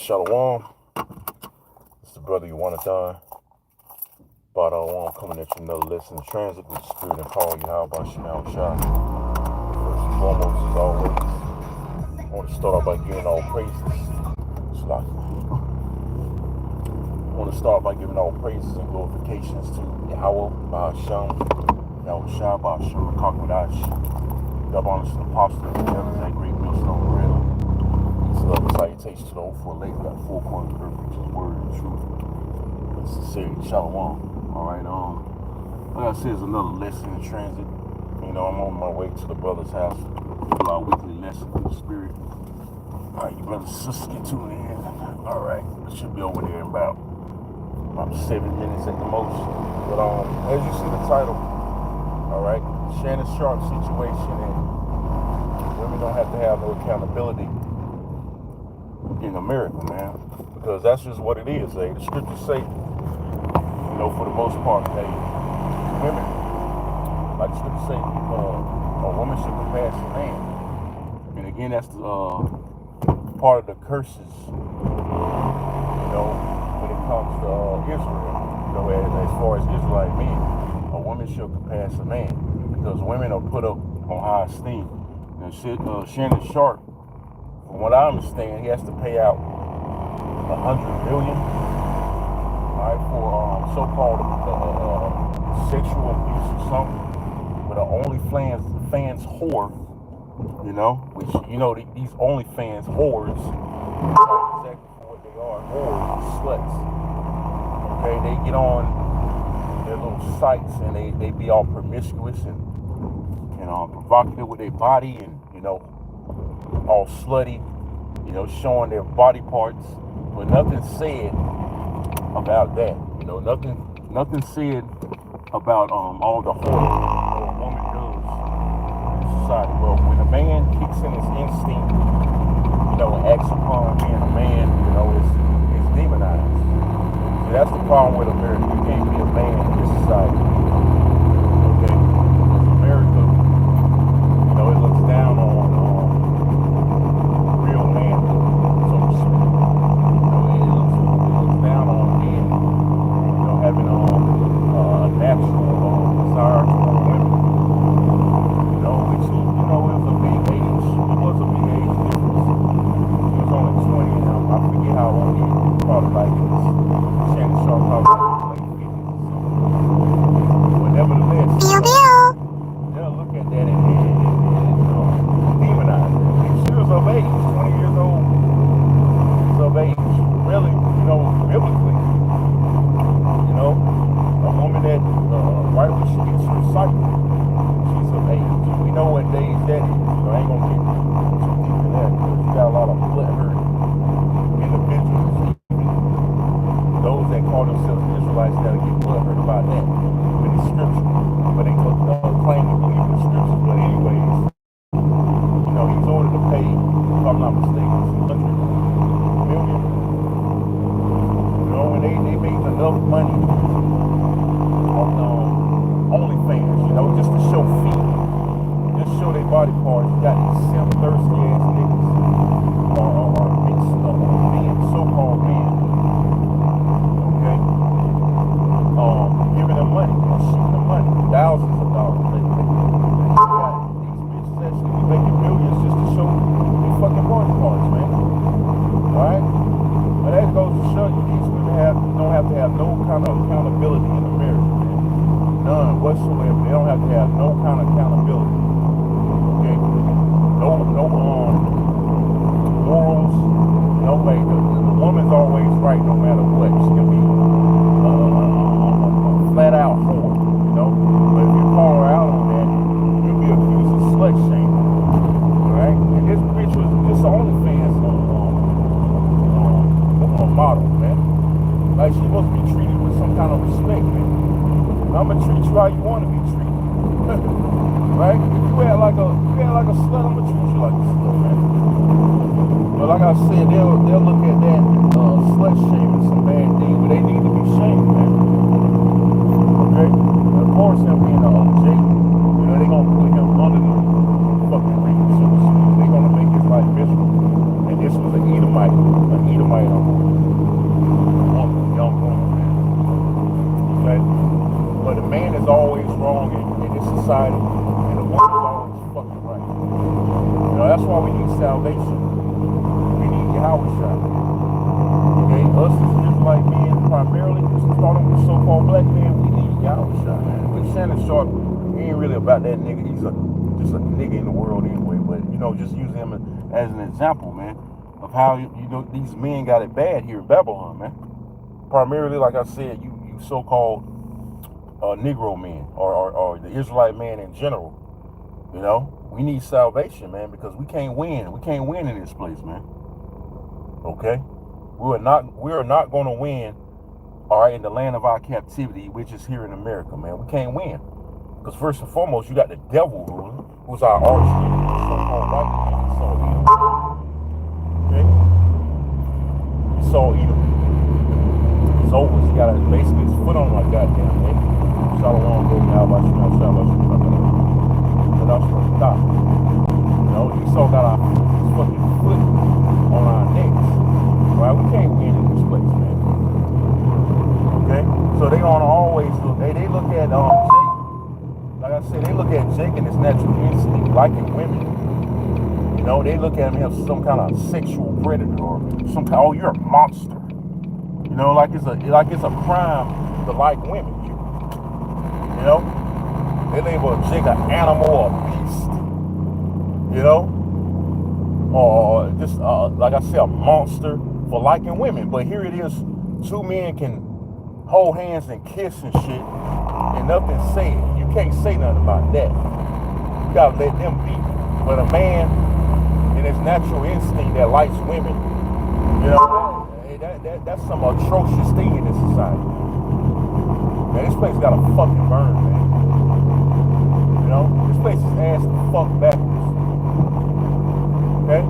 Shalom. It's the brother you want to die. But I'm coming at you another lesson in transit with the spirit and power. You how about Shannon? First and foremost, as always, I want to start off by giving all praises. I want to start by giving all praises and glorifications to Yahweh, Shannon, Yahweh Shah, Shem, Kakwadash. Double honors to the apostles and elders, that great millstone real. Peace, love, and salutation to the old four late, got four corners of earth, which is word and truth. Sincerity, shalom. Alright, like I said, it's another lesson in transit. You know, I'm on my way to the brother's house for our weekly lesson in the spirit. Alright, you brothers and sisters get tuned in. Alright, it should be over there in about 7 minutes at the most. But as you see the title, alright, Shannon Sharp situation, and women don't have to have no accountability in America, man. Because that's just what it is, eh? The scriptures say, you know, for the most part, hey, women, like the scripture say, a woman should surpass a man. And again, that's the part of the curses, you know, when it comes to Israel. You know, as far as Israelite men, a woman should surpass a man because women are put up on high esteem. And Shannon Sharp, from what I understand, he has to pay out $100 million. Right, for so-called sexual abuse or something with an OnlyFans whore, you know, which, you know, these OnlyFans whores, exactly what they are, whores, sluts. Okay, they get on their little sites and they be all promiscuous and provocative with their body and, you know, all slutty, you know, showing their body parts, but nothing said about that, you know, nothing said about all the horror that a woman does in society. Well, when a man kicks in his instinct, you know, and acts upon being a man, you know, it's demonized. See, that's the problem with America. You can't be a man in this society. Okay? Because America, you know, it looks down on real man, so to speak. Having a natural desire for women, you know, which, you know, it was a big age difference. He was only 20, and I forget how old he was, probably like Shannon Sharp, probably like late 50s or something. But nevertheless, they'll look at that and demonize it. She was of age, 20 years old, was of age. Really, you know, biblically, you know, a woman that right when she gets her cycle, she's of age. We know what days that is. You know, I ain't gonna get too deep in that because you got a lot of blood-hurt individuals, even those that call themselves Israelites that'll get blood-hurt about that with the scripture, but they claim to believe in the scripture. But anyways, you know, he's ordered to pay, if I'm not mistaken, $100 million. You know, and they made enough money on OnlyFans, you know, just to show feet, just show their body parts. You got these simp, thirsty ass niggas, or mixed men, so-called men, okay, giving them money, shooting them money, thousands of dollars. They got these bitches actually be making millions just to show their fucking body parts, man. Alright? But that goes to show you these women don't have to have no kind of accountability in America, man. None whatsoever. They don't have to have no kind of accountability. Okay? No morals. No way. The woman's always right no matter what. She can be a flat out whore, you know? But if you call her out on that, you'll be accused of slut shaming. Alright? And this bitch was just OnlyFans model, man. Like, she supposed to be treated with some kind of respect, man. I'm gonna treat you how you want to be treated. Right? If you act like a slut, I'm gonna treat you like a slut, man. But like I said, they'll look at that slut shaming some bad thing, but they need to be shamed, man. Okay? And of course, him being a OJ, you know, they're gonna put him under the fucking ring, so to speak. They're gonna make his life miserable. And this was an Edomite on wrong in this society, and the woman's always fucking right. That's why we need salvation. We need Yahweh Shah. Okay, us as Israelite men primarily, starting with the so-called black man, we need Yahweh Shah, man. But Shannon Sharp, he ain't really about that nigga. He's just a nigga in the world anyway. But just use him as an example, man, of how these men got it bad here in Babylon, man. Primarily, like I said, you so-called Negro men or the Israelite man in general. We need salvation, man, because we can't win. We can't win in this place, man. Okay, we are not going to win. All right, in the land of our captivity, which is here in America, man. We can't win. Because first and foremost, you got the devil ruling, who's our arch enemy, so-called white man, Esau Edom. Okay? Esau Edom. He's over. He got basically his foot on my goddamn neck. Shalom, baby. How about you? But that's from the top. Esau got his fucking foot on our necks. Right? We can't win in this place, man. Okay? So they gonna always look. They look at Jake. Like I said, they look at Jake and his natural instinct, liking women. They look at him as some kind of sexual predator or some kind. Oh, you're a monster. Like it's a crime to like women. They label Jake an animal or a beast. Or just like I said, a monster for liking women. But here it is, two men can hold hands and kiss and shit, and nothing said. You can't say nothing about that. You gotta let them be. But a man in his natural instinct that likes women, that's some atrocious thing in this society. Man, this place gotta fucking burn, man. This place is ass the fuck backwards. Okay?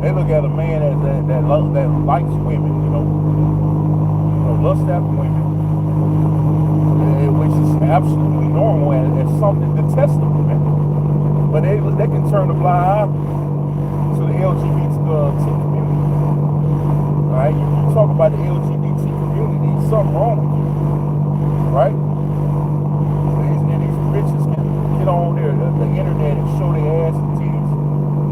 They look at a man that likes women, lust after women, which is absolutely normal and something detestable, man. But they can turn a blind eye to the LGBT community. All right, you talk about the LGBT community, something wrong with you, right? And these bitches can get on there, the internet, and show their ass and titties,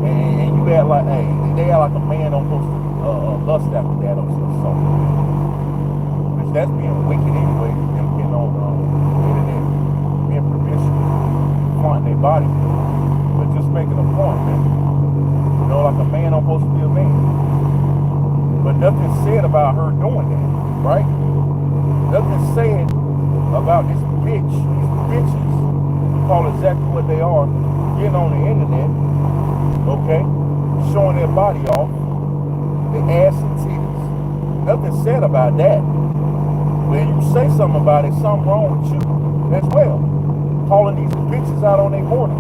and you act like, hey, they act like a man don't supposed to lust after that or something. Which that's being wicked anyway. Them getting on the internet, being promiscuous, flaunting their body, but just making a point, man. Like a man don't supposed to be a man. But nothing said about her doing that, right? Nothing said about this bitch, these bitches, call exactly what they are, getting on the internet, okay, showing their body off, their ass and titties. Nothing said about that. When you say something about it, something wrong with you as well. Calling these bitches out on their morning.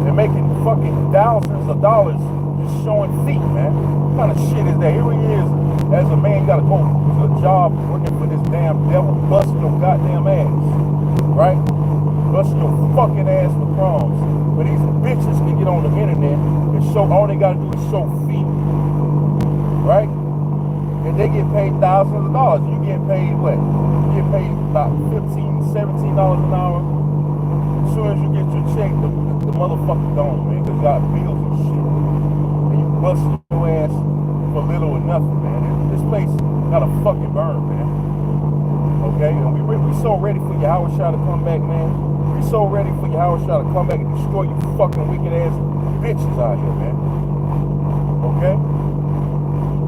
They're making fucking thousands of dollars just showing feet, man. What kind of shit is that? Here he is, as a man, you gotta go to a job working for this damn devil, busting your goddamn ass, right? Busting your fucking ass for crumbs. But these bitches can get on the internet and show, all they gotta do is show feet, right? And they get paid thousands of dollars. You get paid what? You get paid about $15, $17 an hour. As soon as you get your check, the motherfucker gone, man, because you got bills and shit. And you busting your ass for little or nothing, man. This place gotta fucking burn, man. Okay? And we so ready for Yahweh Shah to come back, man. We so ready for Yahweh Shah to come back and destroy you fucking wicked ass bitches out here, man. Okay?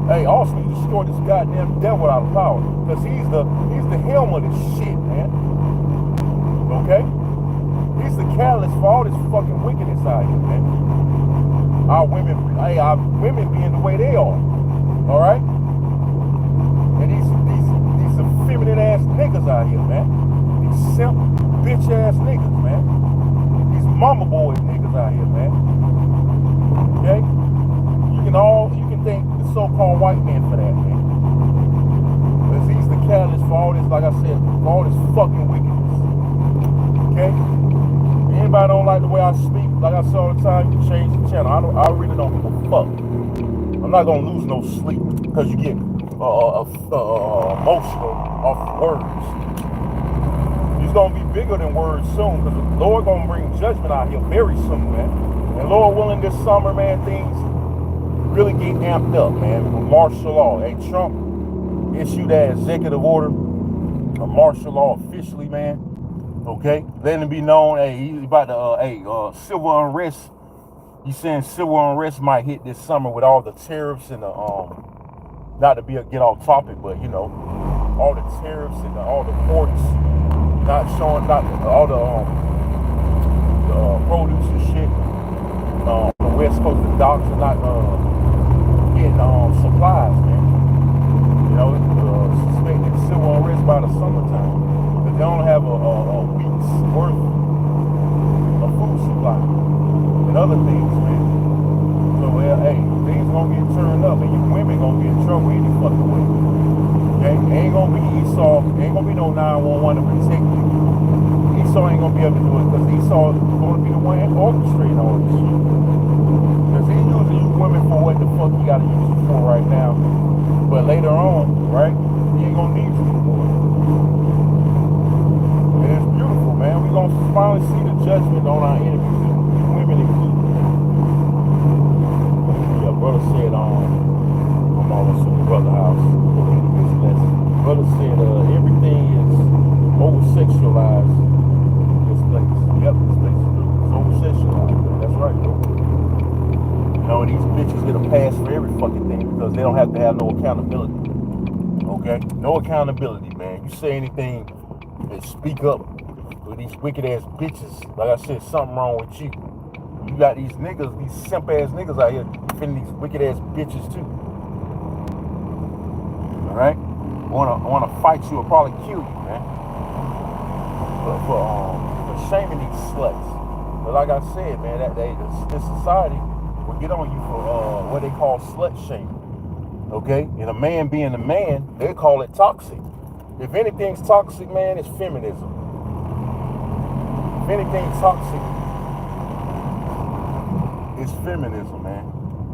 Hey, also you destroy this goddamn devil out of power. Because he's the helm of this shit, man. Okay? He's the catalyst for all this fucking wickedness out here, man. Our women being the way they are. Alright? And these effeminate ass niggas out here, man. These simp bitch ass niggas, man. These mama boys niggas out here, man. Okay? You can thank the so-called white man for that, man. Because he's the catalyst for all this, like I said, for all this fucking wickedness. Okay? Anybody don't like the way I speak, like I say all the time, you can change the channel. I really don't give a fuck. I'm not gonna lose no sleep because you get emotional off words. You just gonna be bigger than words soon, because the Lord gonna bring judgment out here very soon, man. And Lord willing, this summer, man, things really get amped up, man. With martial law. Hey, Trump issued that executive order of martial law officially, man. Okay, letting it be known, hey, he's about to, civil unrest. He's saying civil unrest might hit this summer with all the tariffs and the, not to get off topic, but you know, all the tariffs and all the ports not showing, not all the produce and shit. The West Coast, the docks are not getting supplies, man. You know, suspected civil unrest by the summertime, because they don't have a week's worth of food supply and other things, man. So, hey, things gonna get turned up, and you women gonna get in trouble any fucking way. Okay, ain't gonna be Esau, ain't gonna be no 911 to protect you. Esau ain't gonna be able to do it, because Esau is gonna be the one orchestrating all this shit. Because he's using you women for what the fuck he gotta use you for right now. But later on, right, he ain't gonna need you anymore. And it's beautiful, man. We gonna finally see the judgment on our enemies, and women included. Yeah, brother said, I'm almost to the brother house. Brother said, everything is over-sexualized in this place. Yep, this place is over-sexualized. That's right, bro. You know, these bitches get a pass for every fucking thing, because they don't have to have no accountability. Okay? No accountability, man. You say anything and speak up with these wicked ass bitches, like I said, something wrong with you. You got these niggas, these simp ass niggas out here defending these wicked ass bitches too. Alright? Wanna fight you or probably kill you, man. For shaming these sluts. But like I said, man, this society will get on you for what they call slut shaming. Okay? And a man being a man, they call it toxic. If anything's toxic, man, it's feminism. If anything's toxic, it's feminism, man.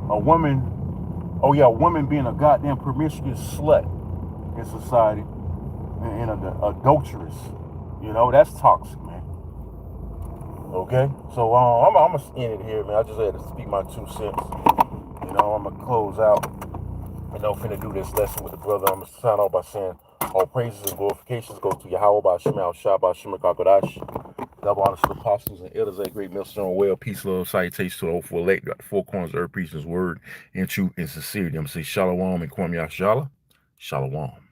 A woman being a goddamn promiscuous slut in society, and an adulteress. You know, that's toxic, man. Okay? So I'm gonna end it here, man. I just had to speak my 2 cents. You know, I'm gonna close out. You know, finna do this lesson with the brother. I'm gonna sign off by saying all praises and glorifications go to Yahweh by Shemal Shah by Shemakakodash. Double honors to the apostles and elders of that great millstone well. Peace, love, salutations to the old elect. Got the 4 corners of earth, preaching his word in truth and sincerity. I'm gonna say Shalom and Kwam Yashala. Shalom.